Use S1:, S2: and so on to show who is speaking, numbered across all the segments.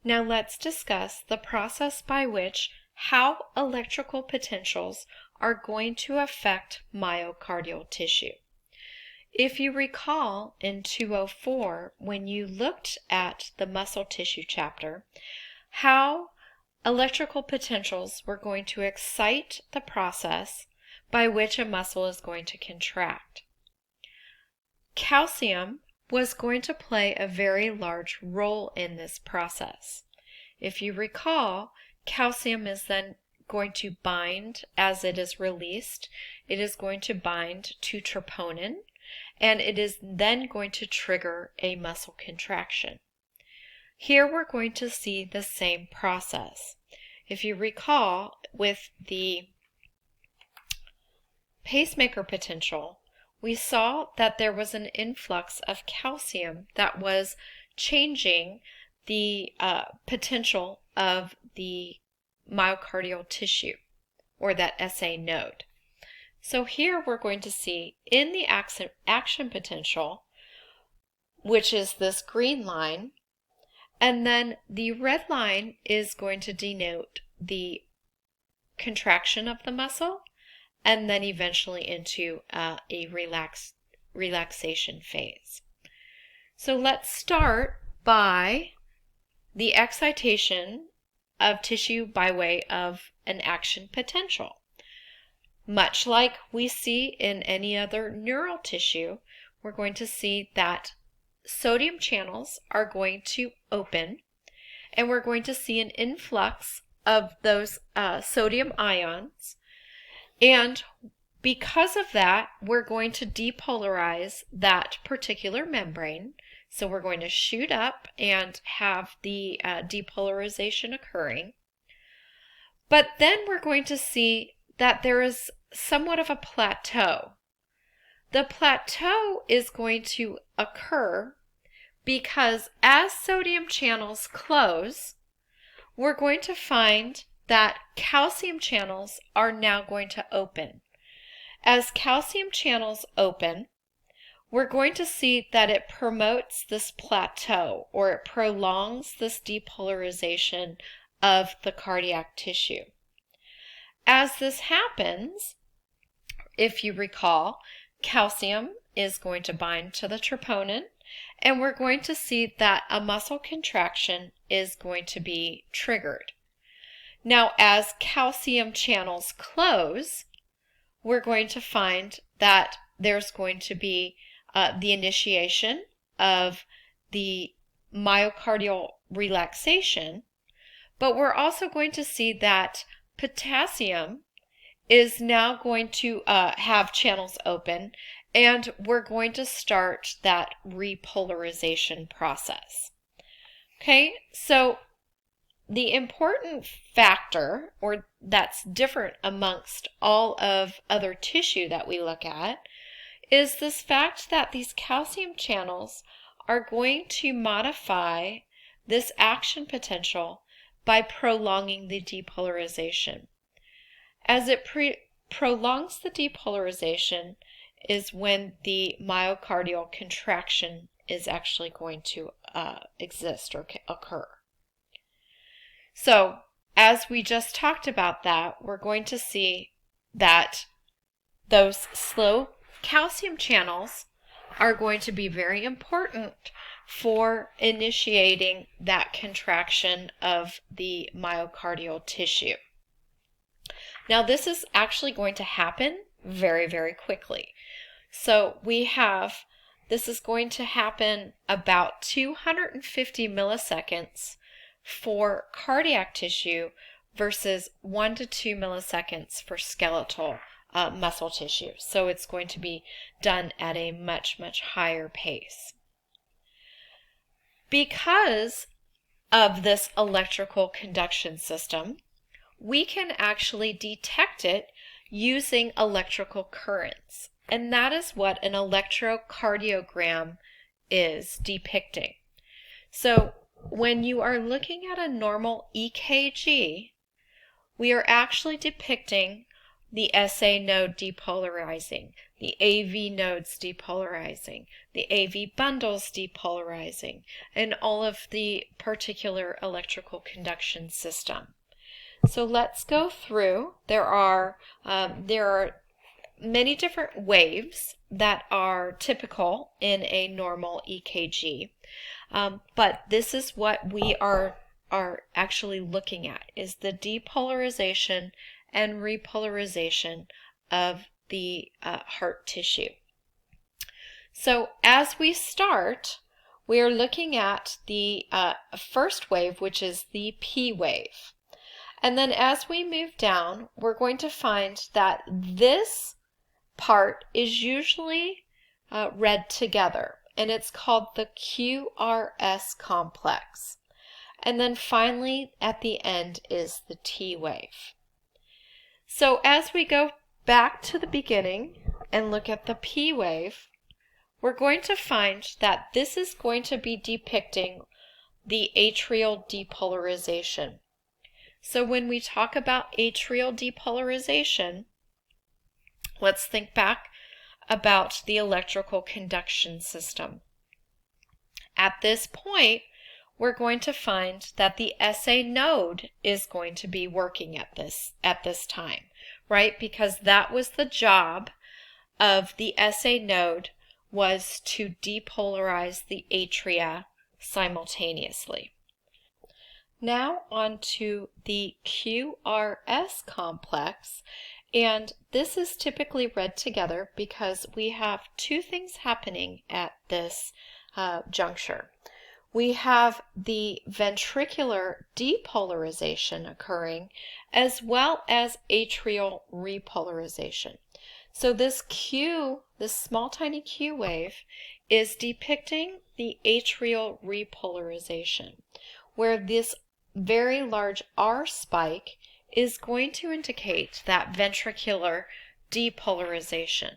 S1: Now let's discuss the process by which how electrical potentials are going to affect myocardial tissue. If you recall in 204, when you looked at the muscle tissue chapter, how electrical potentials were going to excite the process by which a muscle is going to contract. Calcium was going to play a very large role in this process. If you recall, calcium is then going to bind as it is released. It is going to bind to troponin, and it is then going to trigger a muscle contraction. Here we're going to see the same process. If you recall, with the pacemaker potential, we saw that there was an influx of calcium that was changing the potential of the myocardial tissue, or that SA node. So here we're going to see in the action potential, which is this green line, and then the red line is going to denote the contraction of the muscle, and then eventually into a relaxation phase. So let's start by the excitation of tissue by way of an action potential. Much like we see in any other neural tissue, we're going to see that sodium channels are going to open, and we're going to see an influx of those sodium ions. And because of that, we're going to depolarize that particular membrane. So we're going to shoot up and have the depolarization occurring. But then we're going to see that there is somewhat of a plateau. The plateau is going to occur because as sodium channels close, we're going to find that calcium channels are now going to open. As calcium channels open, we're going to see that it promotes this plateau, or it prolongs this depolarization of the cardiac tissue. As this happens, if you recall, calcium is going to bind to the troponin, and we're going to see that a muscle contraction is going to be triggered. Now, as calcium channels close, we're going to find that there's going to be the initiation of the myocardial relaxation, but we're also going to see that potassium is now going to have channels open, and we're going to start that repolarization process. Okay, so the important factor, or that's different amongst all of other tissue that we look at, is this fact that these calcium channels are going to modify this action potential by prolonging the depolarization. As it prolongs the depolarization is when the myocardial contraction is actually going to exist or occur. So, as we just talked about that, we're going to see that those slow calcium channels are going to be very important for initiating that contraction of the myocardial tissue. Now, this is actually going to happen very, very quickly. So this is going to happen about 250 milliseconds for cardiac tissue versus 1 to 2 milliseconds for skeletal muscle tissue. So it's going to be done at a much, much higher pace. Because of this electrical conduction system, we can actually detect it using electrical currents. And that is what an electrocardiogram is depicting. So when you are looking at a normal EKG, we are actually depicting the SA node depolarizing, the AV nodes depolarizing, the AV bundles depolarizing, and all of the particular electrical conduction system. So let's go through. There are many different waves that are typical in a normal EKG, but this is what we are actually looking at, is the depolarization and repolarization of the heart tissue. So as we start, we are looking at the first wave, which is the P wave. And then as we move down, we're going to find that this part is usually read together, and it's called the QRS complex. And then finally, at the end, is the T wave. So as we go back to the beginning and look at the P wave, we're going to find that this is going to be depicting the atrial depolarization. So when we talk about atrial depolarization, let's think back about the electrical conduction system. At this point, we're going to find that the SA node is going to be working at this time, right? Because that was the job of the SA node, was to depolarize the atria simultaneously. Now on to the QRS complex, and this is typically read together because we have two things happening at this juncture. We have the ventricular depolarization occurring as well as atrial repolarization. So this small tiny Q wave is depicting the atrial repolarization, where this very large R spike is going to indicate that ventricular depolarization.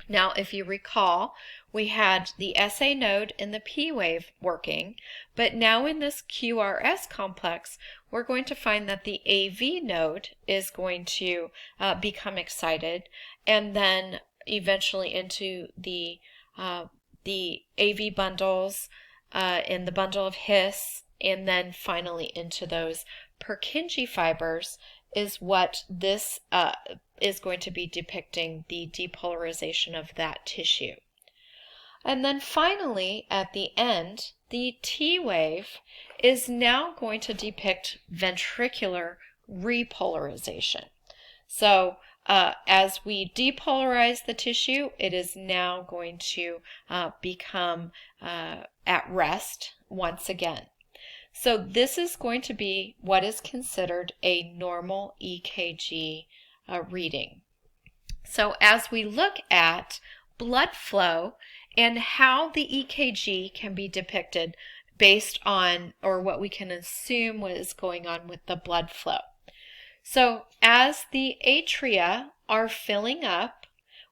S1: Now, if you recall, we had the SA node and the P wave working, but now in this QRS complex, we're going to find that the AV node is going to become excited, and then eventually into the AV bundles and the bundle of His, and then finally into those Purkinje fibers is what this is going to be depicting, the depolarization of that tissue. And then finally, at the end, the T wave is now going to depict ventricular repolarization. So as we depolarize the tissue, it is now going to become at rest once again. So this is going to be what is considered a normal EKG reading. So as we look at blood flow and how the EKG can be depicted based on, or what we can assume what is going on with the blood flow. So as the atria are filling up,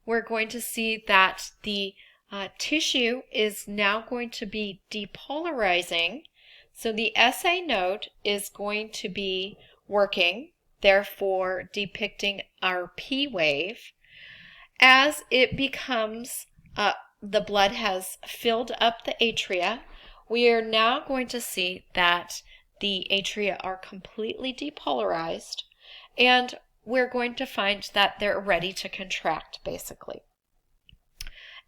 S1: we're going to see that the tissue is now going to be depolarizing. So the SA node is going to be working, therefore depicting our P wave. As it becomes, the blood has filled up the atria, we are now going to see that the atria are completely depolarized, and we're going to find that they're ready to contract, basically.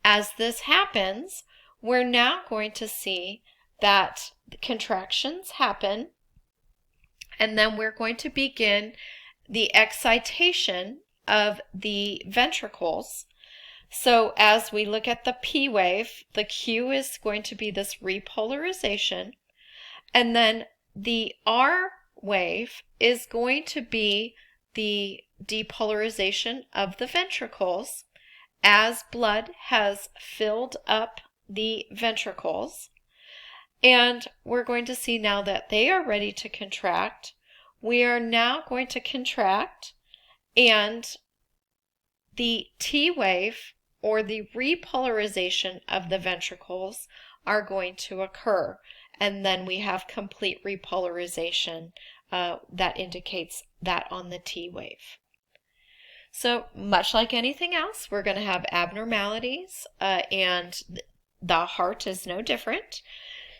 S1: As this happens, we're now going to see that the contractions happen, and then we're going to begin the excitation of the ventricles. So as we look at the P wave, the Q is going to be this repolarization, and then the R wave is going to be the depolarization of the ventricles as blood has filled up the ventricles. And we're going to see now that they are ready to contract. We are now going to contract, and the T wave, or the repolarization of the ventricles, are going to occur. And then we have complete repolarization that indicates that on the T wave. So much like anything else, we're going to have abnormalities, and the heart is no different.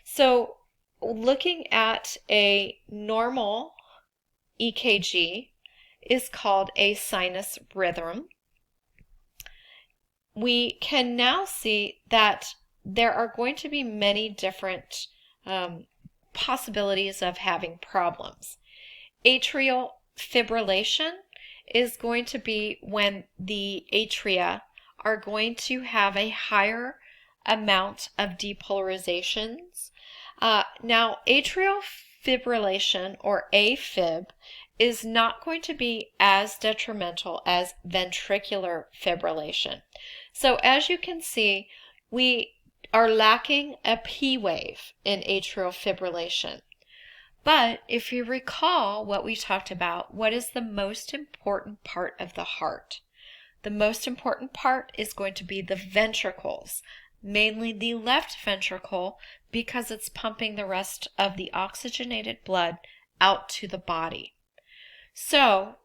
S1: So looking at a normal EKG is called a sinus rhythm. We can now see that there are going to be many different possibilities of having problems. Atrial fibrillation is going to be when the atria are going to have a higher amount of depolarizations. Now, atrial fibrillation, or AFib, is not going to be as detrimental as ventricular fibrillation. So as you can see, we are lacking a P wave in atrial fibrillation. But if you recall what we talked about, what is the most important part of the heart? The most important part is going to be the ventricles, mainly the left ventricle, because it's pumping the rest of the oxygenated blood out to the body. So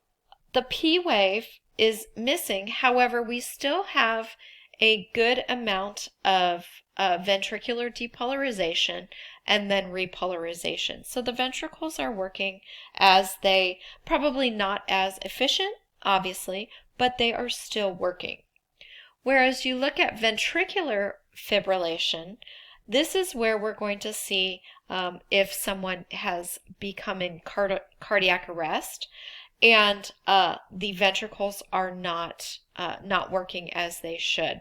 S1: the P wave is missing. However, we still have a good amount of ventricular depolarization and then repolarization. So the ventricles are working as they, probably not as efficient, obviously, but they are still working. Whereas you look at ventricular fibrillation, this is where we're going to see if someone has become in cardiac arrest and the ventricles are not working as they should.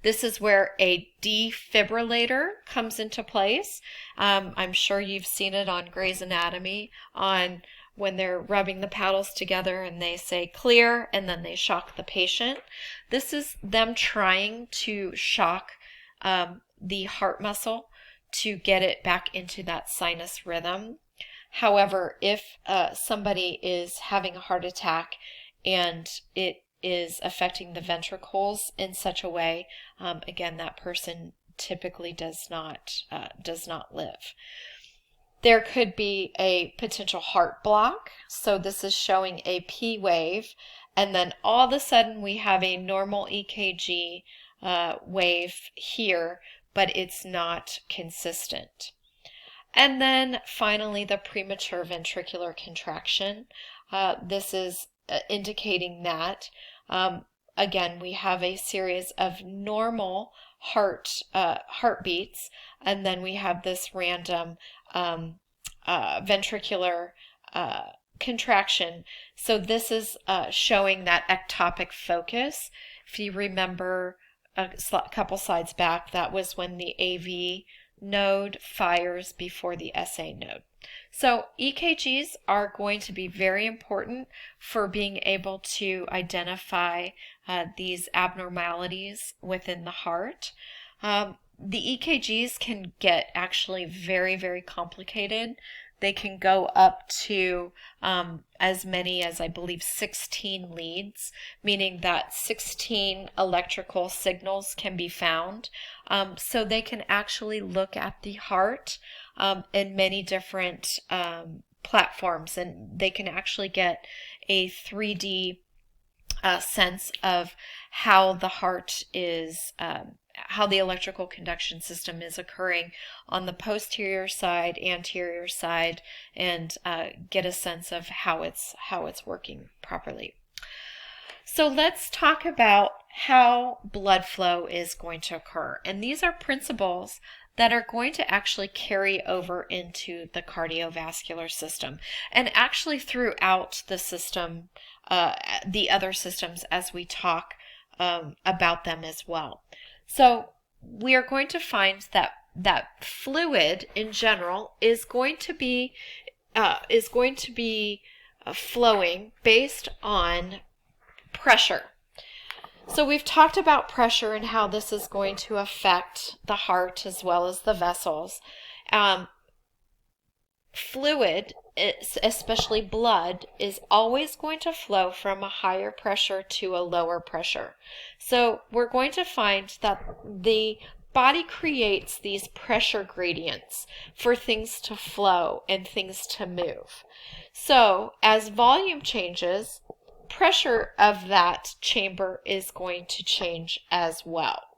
S1: This is where a defibrillator comes into place. I'm sure you've seen it on Grey's Anatomy on when they're rubbing the paddles together and they say clear and then they shock the patient. This is them trying to shock the heart muscle to get it back into that sinus rhythm. However, if somebody is having a heart attack and it is affecting the ventricles in such a way, again, that person typically does not live. There could be a potential heart block. So this is showing a P wave, and then all of a sudden we have a normal EKG wave here, but it's not consistent. And then finally, the premature ventricular contraction. This is indicating that, again, we have a series of normal heartbeats, and then we have this random ventricular contraction. So this is showing that ectopic focus. If you remember a couple slides back, that was when the AV node fires before the SA node. So EKGs are going to be very important for being able to identify these abnormalities within the heart. The EKGs can get actually very, very complicated. They can go up to as many as, I believe, 16 leads, meaning that 16 electrical signals can be found. So they can actually look at the heart in many different platforms, and they can actually get a 3D sense of how the heart is, how the electrical conduction system is occurring on the posterior side, anterior side, and get a sense of how it's working properly. So let's talk about how blood flow is going to occur. And these are principles that are going to actually carry over into the cardiovascular system and actually throughout the system, the other systems, as we talk about them as well. So we are going to find that fluid in general is going to be flowing based on pressure. So we've talked about pressure and how this is going to affect the heart as well as the vessels. Fluid, especially blood, is always going to flow from a higher pressure to a lower pressure. So we're going to find that the body creates these pressure gradients for things to flow and things to move. So as volume changes, pressure of that chamber is going to change as well.